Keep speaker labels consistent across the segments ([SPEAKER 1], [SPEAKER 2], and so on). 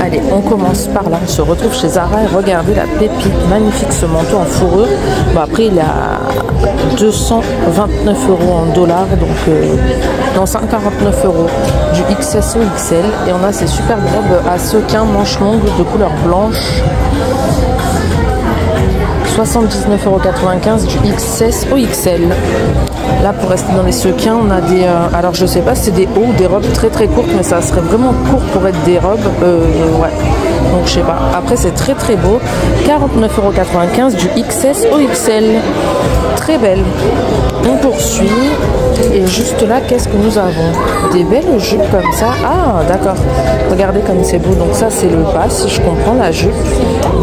[SPEAKER 1] Allez, on commence par là, on se retrouve chez Zara et regardez la pépite, magnifique ce manteau en fourrure. Bon après il est à 229 € en dollars, donc non 149 € du XS au XL. Et on a ces superbes robes à sequins, manches longues de couleur blanche. 79,95 € du XS au XL. Là pour rester dans les sequins, on a des alors je sais pas si c'est des hauts ou des robes très très courtes, mais ça serait vraiment court pour être des robes, ouais, donc je sais pas. Après c'est très très beau, 49,95 € du XS au XL, très belle. On poursuit et juste là qu'est-ce que nous avons? Des belles jupes comme ça. Ah d'accord, regardez comme c'est beau. Donc ça c'est le bas, si je comprends, la jupe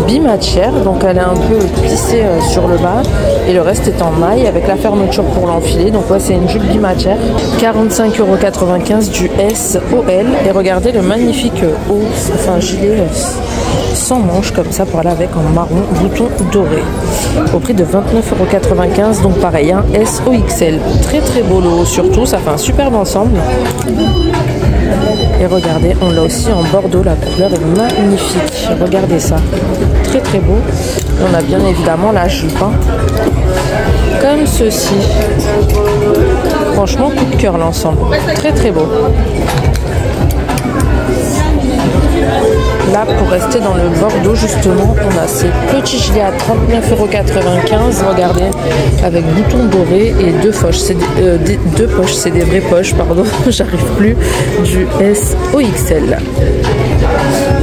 [SPEAKER 1] bimatière, donc elle est un peu plissée sur le bas et le reste est en maille avec la fermeture pour l'enfiler. Donc ouais, c'est une jupe bimatière, 45,95 € du S au L. Et regardez le magnifique haut, enfin gilet sans manches comme ça pour aller avec en marron, bouton doré, au prix de 29,95 €. Donc pareil, un S au XL, très très beau le haut, surtout ça fait un superbe ensemble. Et regardez, on l'a aussi en bordeaux, la couleur est magnifique, regardez ça, très très beau. Et on a bien évidemment la jupe, hein, comme ceci. Franchement coup de cœur l'ensemble, très très beau. Là, pour rester dans le bordeaux, justement, on a ces petits gilets à 39,95 €. Regardez, avec bouton doré et deux poches. C'est deux poches, c'est des vraies poches, pardon, j'arrive plus, du S au XL.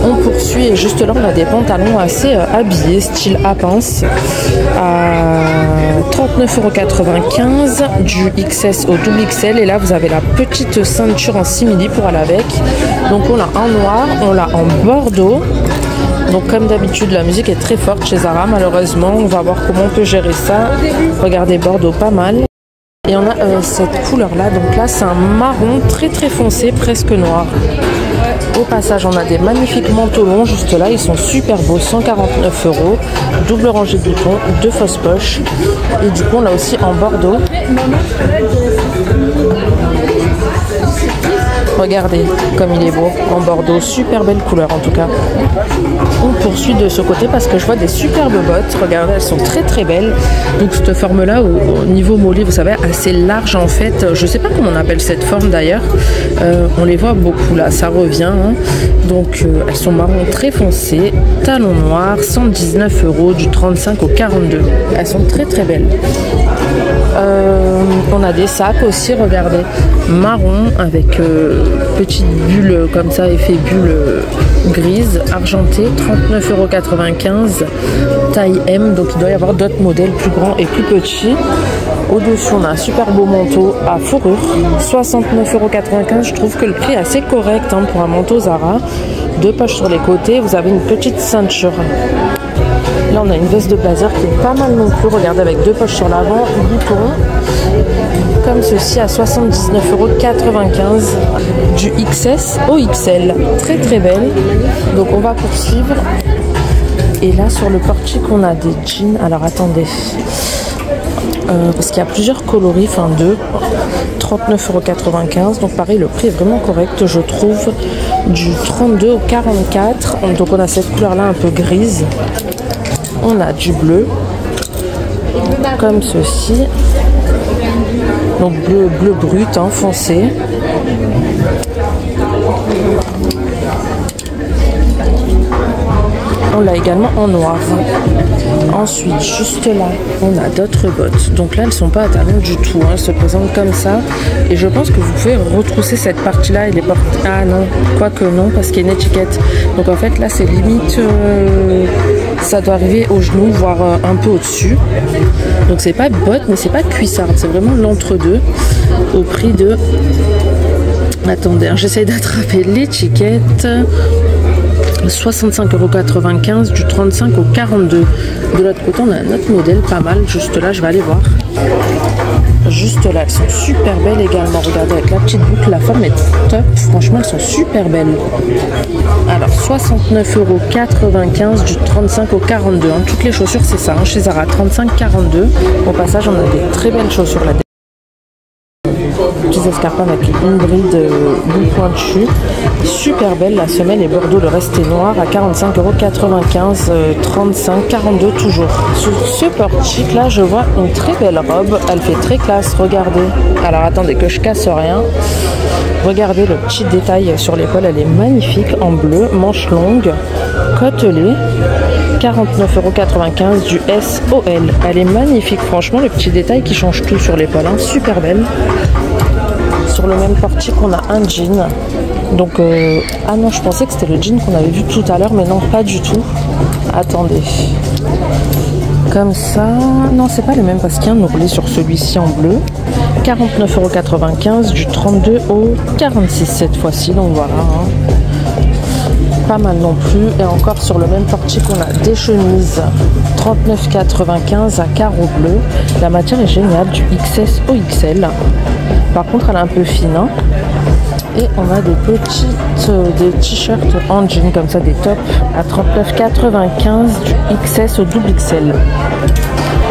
[SPEAKER 1] On poursuit et juste là, on a des pantalons assez habillés, style à pince, à 39,95 € du XS au double XL. Et là, vous avez la petite ceinture en simili pour aller avec. Donc, on l'a en noir, on l'a en bordeaux. Donc, comme d'habitude, la musique est très forte chez Zara, malheureusement. On va voir comment on peut gérer ça. Regardez, bordeaux, pas mal. Et on a cette couleur-là. Donc là, c'est un marron très très foncé, presque noir. Au passage, on a des magnifiques manteaux longs juste là, ils sont super beaux, 149 €, double rangée de boutons, deux fausses poches. Et du coup, on l'a aussi en bordeaux. Regardez comme il est beau en bordeaux, super belle couleur en tout cas. On poursuit de ce côté parce que je vois des superbes bottes, regardez, elles sont très très belles. Donc cette forme là au niveau mollet, vous savez, assez large en fait, je sais pas comment on appelle cette forme d'ailleurs, on les voit beaucoup là, ça revient, hein. Donc elles sont marron très foncé, talons noirs, 119 € du 35 au 42, elles sont très très belles. On a des sacs aussi, regardez, marron avec petite bulle comme ça, effet bulle grise, argentée, 39,95 €, taille M. Donc il doit y avoir d'autres modèles plus grands et plus petits. Au-dessus, on a un super beau manteau à fourrure, 69,95 €. Je trouve que le prix est assez correct, hein, pour un manteau Zara. Deux poches sur les côtés, vous avez une petite ceinture. Là, on a une veste de blazer qui est pas mal non plus. Regardez, avec deux poches sur l'avant, boutons, comme ceci, à 79,95 € du XS au XL. Très très belle. Donc on va poursuivre. Et là, sur le portique, on a des jeans. Alors attendez. Parce qu'il y a plusieurs coloris, enfin deux, 39,95 €. Donc pareil, le prix est vraiment correct, je trouve, du 32 au 44. Donc on a cette couleur là un peu grise. On a du bleu, comme ceci. Donc bleu brut, hein, foncé. On l'a également en noir. Ensuite, juste là, on a d'autres bottes. Donc là, elles ne sont pas à talons du tout, hein. Elles se présentent comme ça. Et je pense que vous pouvez retrousser cette partie-là et les porter. Ah non, quoique non, parce qu'il y a une étiquette. Donc en fait, là, c'est limite... ça doit arriver au genou, voire un peu au-dessus. Donc c'est pas botte, mais c'est pas cuissarde. C'est vraiment l'entre-deux. Au prix de... Attendez, hein, j'essaye d'attraper l'étiquette. 65,95 € du 35 au 42. De l'autre côté, on a un autre modèle, pas mal. Juste là, je vais aller voir. Juste là, elles sont super belles également. Regardez, avec la petite boucle, la forme est top. Franchement, elles sont super belles. Alors, 69,95 € du 35 au 42. Hein. Toutes les chaussures, c'est ça, hein, chez Zara, 35,42. Au passage, on a des très belles chaussures là. petits escarpins avec une bride bout pointu. Super belle, la semelle est bordeaux, le reste est noir à 45,95 €, 35, 42 toujours. Sur ce portique là, je vois une très belle robe, elle fait très classe, regardez. Alors attendez que je casse rien. Regardez le petit détail sur l'épaule, elle est magnifique en bleu, manche longue, côtelée, 49,95 € du SOL. Elle est magnifique, franchement, le petit détail qui change tout sur l'épaule, hein, super belle. Sur le même portique, on a un jean. Donc, ah non, je pensais que c'était le jean qu'on avait vu tout à l'heure, mais non, pas du tout. Attendez. Comme ça, non, c'est pas le même parce qu'il y a un ourlet sur celui-ci en bleu. 49,95 € du 32 au 46 cette fois-ci, donc voilà. Hein. Pas mal non plus. Et encore sur le même portique, on a des chemises 39,95 € à carreaux bleus. La matière est géniale, du XS au XL. Par contre, elle est un peu fine. Hein. Et on a des t-shirts en jean comme ça, des tops à 39,95 € du XS au double XL.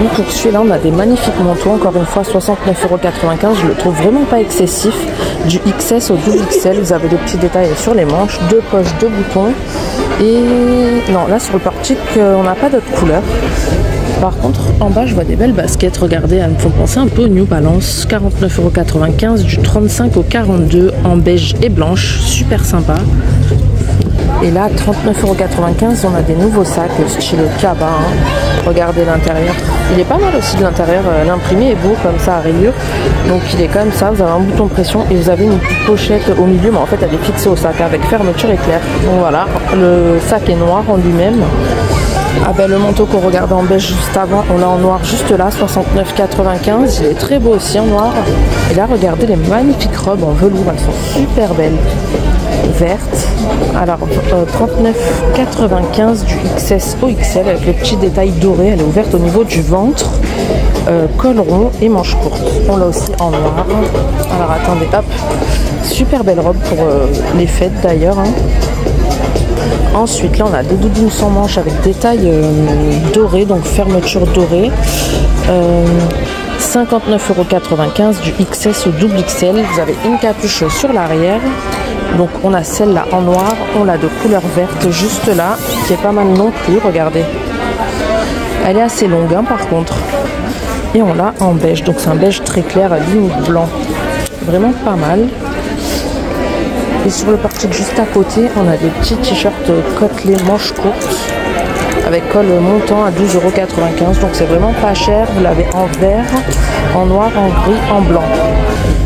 [SPEAKER 1] Et pour celui-là, on a des magnifiques manteaux, encore une fois 69,95 €. Je le trouve vraiment pas excessif. Du XS au double XL, vous avez des petits détails sur les manches, 2 poches, 2 boutons. Et non, là sur le portique, on n'a pas d'autres couleurs. Par contre, en bas, je vois des belles baskets. Regardez, elles me font penser un peu au New Balance. 49,95 € du 35 au 42 en beige et blanche. Super sympa. Et là, 39,95 €, on a des nouveaux sacs style cabas. Hein. Regardez l'intérieur. Il est pas mal aussi de l'intérieur. L'imprimé est beau comme ça à rayures. Donc il est comme ça. Vous avez un bouton pression et vous avez une petite pochette au milieu. Mais en fait, elle est fixée au sac avec fermeture éclair. Donc voilà, le sac est noir en lui-même. Ah ben le manteau qu'on regardait en beige juste avant, on l'a en noir juste là, 69,95 €. Il est très beau aussi en noir. Et là, regardez les magnifiques robes en velours, elles sont super belles. Vertes. Alors 39,95 € du XS au XL avec le petit détail doré. Elle est ouverte au niveau du ventre. Col rond et manches courtes. On l'a aussi en noir. Alors attendez, hop. Super belle robe pour les fêtes d'ailleurs. Hein. Ensuite, là, on a des doudounes sans manches avec détail doré, donc fermeture dorée. 59,95 € du XS au double XL. Vous avez une capuche sur l'arrière. Donc, on a celle-là en noir. On l'a de couleur verte juste là, qui est pas mal non plus. Regardez. Elle est assez longue, hein, par contre. Et on l'a en beige. Donc, c'est un beige très clair, limite blanc. Vraiment pas mal. Et sur le portique juste à côté, on a des petits t-shirts côtelés manches courtes avec col montant à 12,95 €. Donc c'est vraiment pas cher. Vous l'avez en vert, en noir, en gris, en blanc.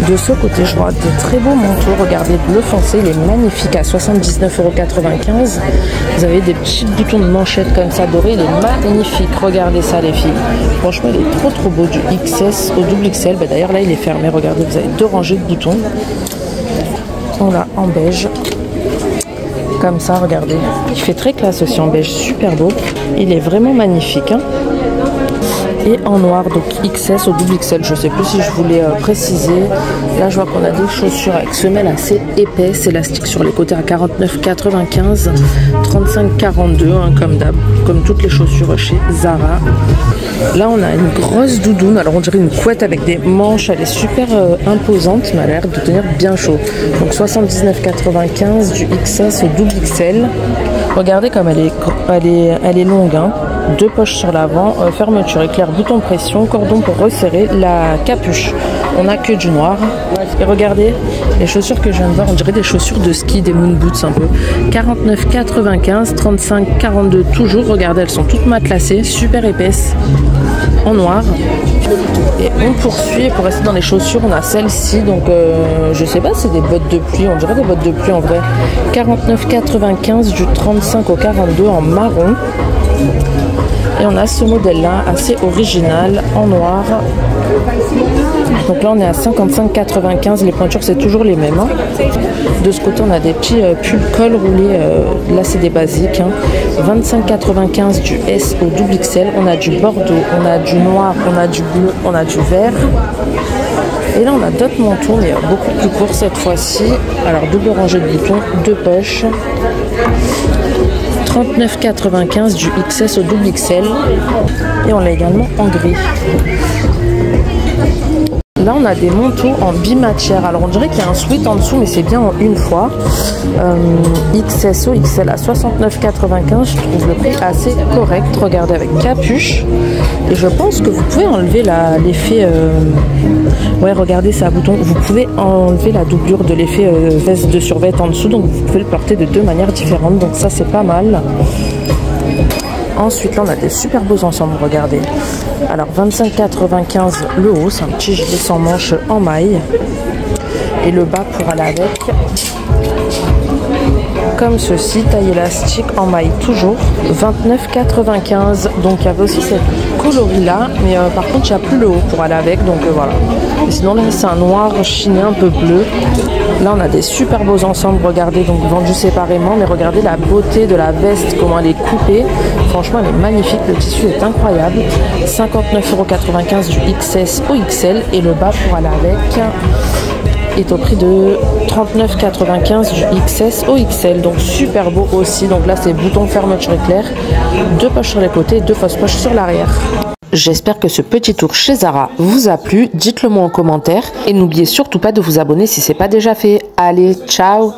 [SPEAKER 1] De ce côté, je vois des très beaux manteaux. Regardez, bleu foncé, il est magnifique à 79,95 €. Vous avez des petits boutons de manchette comme ça dorés. Il est magnifique. Regardez ça, les filles. Franchement, il est trop beau, du XS au double XL. Ben, d'ailleurs, là, il est fermé. Regardez, vous avez 2 rangées de boutons. On l'a en beige. Comme ça, regardez. Il fait très classe aussi en beige. Super beau. Il est vraiment magnifique. Hein. Et en noir, donc XS au double XL. Je sais plus si je voulais préciser. Là, je vois qu'on a des chaussures avec semelles assez épaisses, élastiques sur les côtés à 49,95 €, 35,42 €, hein, comme d'hab, comme toutes les chaussures chez Zara. Là, on a une grosse doudoune. Alors, on dirait une couette avec des manches. Elle est super imposante, mais elle a l'air de tenir bien chaud. Donc, 79,95 € du XS au double XL. Regardez comme elle est longue. Hein. 2 poches sur l'avant, fermeture éclair, bouton pression, cordon pour resserrer, la capuche. On n'a que du noir. Et regardez les chaussures que je viens de voir, on dirait des chaussures de ski, des moon boots un peu. 49,95 €, 35,42 € toujours. Regardez, elles sont toutes matelassées, super épaisses, en noir. Et on poursuit. Pour rester dans les chaussures, on a celle-ci. Donc je sais pas, c'est des bottes de pluie. On dirait des bottes de pluie en vrai. 49,95 € du 35 au 42 en marron. Et on a ce modèle-là, assez original, en noir. Donc là, on est à 55,95 €. Les pointures, c'est toujours les mêmes. Hein. De ce côté, on a des petits pulls col roulés. Là, c'est des basiques. Hein. 25,95 € du S au double XL. On a du bordeaux, on a du noir, on a du bleu, on a du vert. Et là, on a d'autres manteaux, mais beaucoup plus courts cette fois-ci. Alors, double rangée de boutons, 2 poches. 39,95 € du XS au double XL. Et on l'a également en gris. Là, là on a des manteaux en bimatière. Alors on dirait qu'il y a un sweat en dessous, mais c'est bien en une fois. XSO, XL à 69,95. Je trouve le prix assez correct. Regardez, avec capuche. Et je pense que vous pouvez enlever l'effet... Ouais, regardez, c'est à bouton. Vous pouvez enlever la doublure de l'effet veste de survêt en dessous. Donc vous pouvez le porter de deux manières différentes. Donc ça, c'est pas mal. Ensuite, là, on a des super beaux ensembles, regardez. Alors, 25,95 le haut, c'est un petit gilet sans manches en maille. Et le bas pour aller avec, comme ceci, taille élastique en maille toujours, 29,95. Donc, il y avait aussi cette coloris-là, mais par contre, il n'y a plus le haut pour aller avec, donc voilà. Et sinon, là, c'est un noir chiné un peu bleu. Là, on a des super beaux ensembles, regardez, donc vendus séparément, mais regardez la beauté de la veste, comment elle est coupée. Franchement, elle est magnifique, le tissu est incroyable. 59,95 € du XS au XL, et le bas pour aller avec est au prix de 39,95 du XS au XL. Donc super beau aussi. Donc là, c'est bouton fermeture éclair, deux poches sur les côtés, deux fausses poches sur l'arrière. J'espère que ce petit tour chez Zara vous a plu. Dites-le moi en commentaire et n'oubliez surtout pas de vous abonner si ce n'est pas déjà fait. Allez, ciao!